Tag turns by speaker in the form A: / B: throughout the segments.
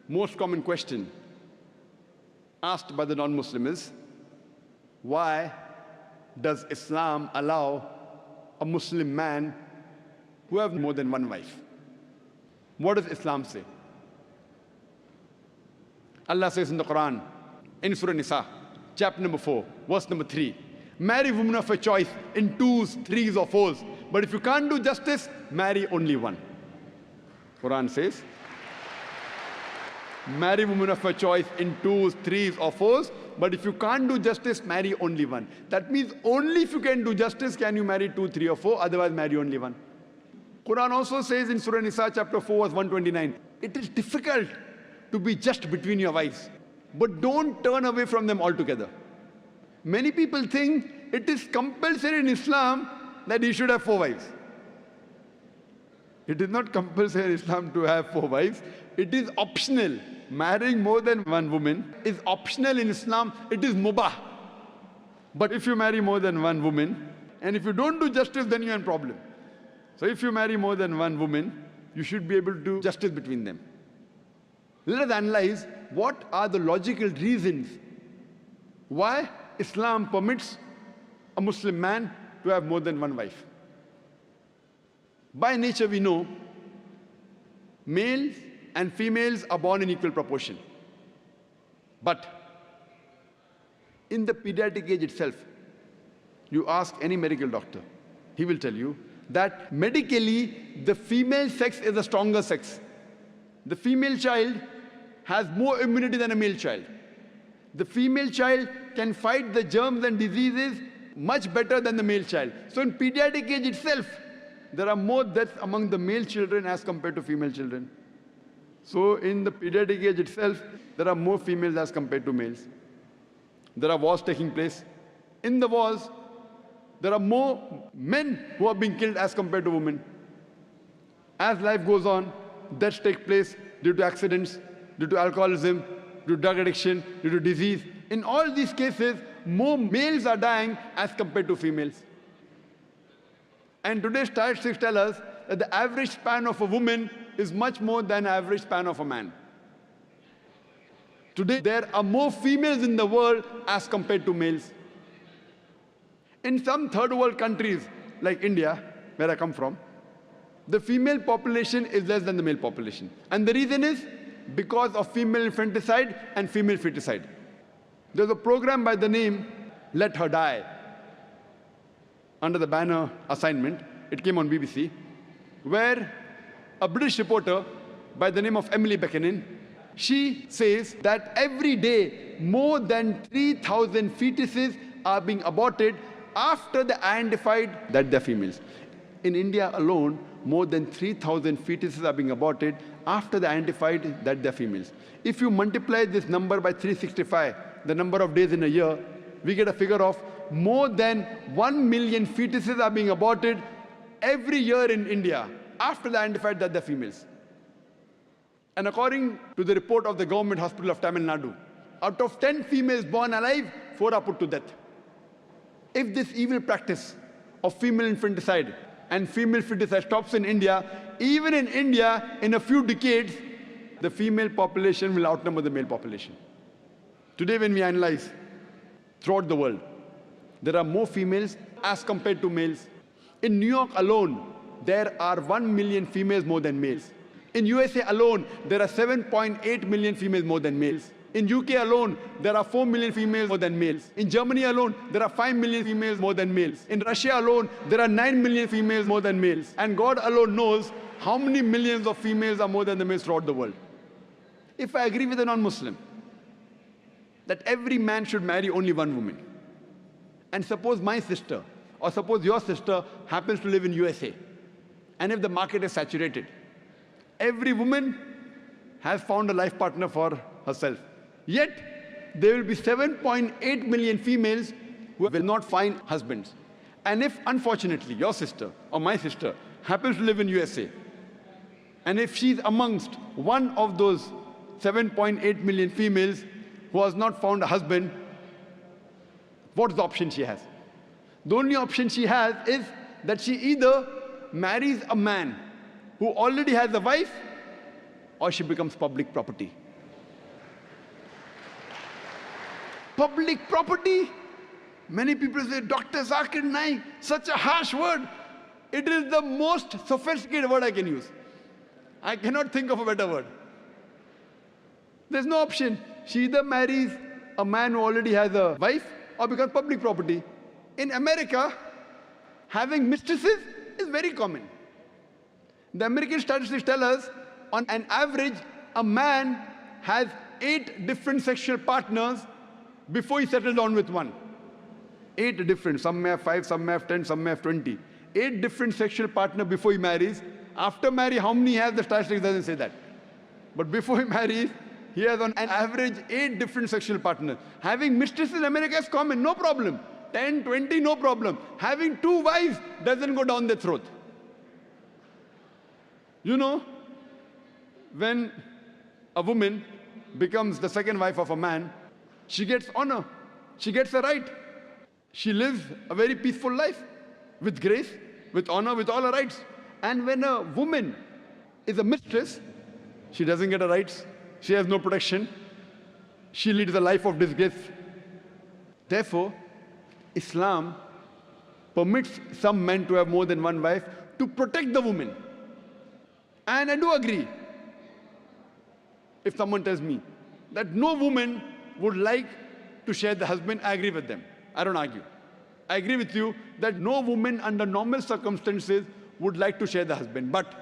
A: most common question asked by the non-Muslim is, why does Islam allow a Muslim man who have more than one wife? What does Islam say? Allah says in the Quran, in Surah Nisa, chapter number 4, verse number 3, marry women of your choice in 2s, 3s or 4s. But if you can't do justice, marry only one. Quran says, marry women of your choice in 2s, 3s or 4s. But if you can't do justice, marry only one. That means only if you can do justice can you marry 2, 3 or 4, otherwise marry only one. Quran also says in Surah Nisa chapter 4 verse 129, it is difficult to be just between your wives, but don't turn away from them altogether. Many people think it is compulsory in Islam that he should have 4 wives. It is not compulsory in Islam to have 4 wives. It is optional. Marrying more than one woman is optional in Islam. It is mubah. But if you marry more than one woman, and if you don't do justice, then you're in problem. So if you marry more than one woman, you should be able to do justice between them. Let us analyze what are the logical reasons why Islam permits a Muslim man to have more than one wife. By nature we know males and females are born in equal proportion. But in the pediatric age itself, you ask any medical doctor, he will tell you that medically the female sex is a stronger sex. The female child has more immunity than a male child. The female child can fight the germs and diseases much better than the male child. So in pediatric age itself, there are more deaths among the male children as compared to female children. So in the pediatric age itself, there are more females as compared to males. There are wars taking place. In the wars, there are more men who are being killed as compared to women. As life goes on, deaths take place due to accidents, due to alcoholism, due to drug addiction, due to disease. In all these cases, more males are dying as compared to females. And today's statistics tell us that the average span of a woman is much more than the average span of a man. Today, there are more females in the world as compared to males. In some third world countries, like India, where I come from, the female population is less than the male population. And the reason is because of female infanticide and female feticide. There's a program by the name Let Her Die, under the banner assignment. It came on BBC, where a British reporter by the name of Emily Beckonen, she says that every day more than 3,000 fetuses are being aborted after they identified that they're females. In India alone, more than 3,000 fetuses are being aborted after they identified that they're females. If you multiply this number by 365, the number of days in a year, we get a figure of more than 1 million fetuses are being aborted every year in India after they identified that they're females. And according to the report of the government hospital of Tamil Nadu, out of 10 females born alive, 4 are put to death. If this evil practice of female infanticide and female feticide stops in India, even in India, in a few decades, the female population will outnumber the male population. Today, when we analyze throughout the world, there are more females as compared to males. In New York alone, there are 1 million females more than males. In USA alone, there are 7.8 million females more than males. In UK alone, there are 4 million females more than males. In Germany alone, there are 5 million females more than males. In Russia alone, there are 9 million females more than males. And God alone knows how many millions of females are more than the males throughout the world. If I agree with a non-Muslim that every man should marry only one woman, and suppose my sister, or suppose your sister happens to live in USA, and if the market is saturated, every woman has found a life partner for herself. Yet, there will be 7.8 million females who will not find husbands. And if, unfortunately, your sister or my sister happens to live in USA, and if she's amongst one of those 7.8 million females who has not found a husband, what's the option she has? The only option she has is that she either marries a man who already has a wife, or she becomes public property. Public property. Many people say, Dr. Zakir Naik, such a harsh word. It is the most sophisticated word I can use. I cannot think of a better word. There's no option. She either marries a man who already has a wife or becomes public property. In America, having mistresses is very common. The American statistics tell us, on an average, a man has 8 different sexual partners before he settles down with one. 8 different. Some may have 5, some may have 10, some may have 20. 8 different sexual partners before he marries. After marriage, how many he has, the statistics doesn't say that. But before he marries, he has on an average 8 different sexual partners. Having mistresses in America is common, no problem. 10, 20, no problem. Having 2 wives doesn't go down their throat. You know, when a woman becomes the second wife of a man, she gets honor, she gets a right. She lives a very peaceful life, with grace, with honor, with all her rights. And when a woman is a mistress, she doesn't get her rights, she has no protection, she leads a life of disgrace. Therefore, Islam permits some men to have more than one wife to protect the woman. And I do agree, if someone tells me that no woman would like to share the husband, I agree with them. I don't argue. I agree with you that no woman under normal circumstances would like to share the husband. But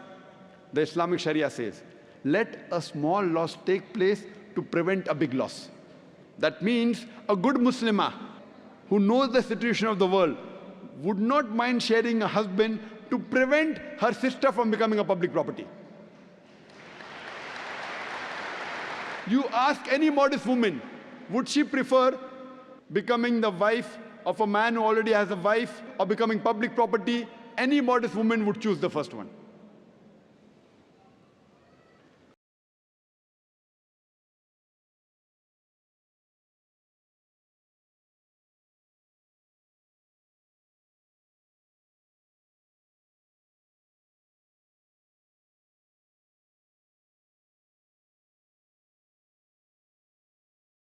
A: the Islamic Sharia says, let a small loss take place to prevent a big loss. That means a good Muslimah who knows the situation of the world would not mind sharing a husband to prevent her sister from becoming a public property. You ask any modest woman, would she prefer becoming the wife of a man who already has a wife or becoming public property? Any modest woman would choose the first one.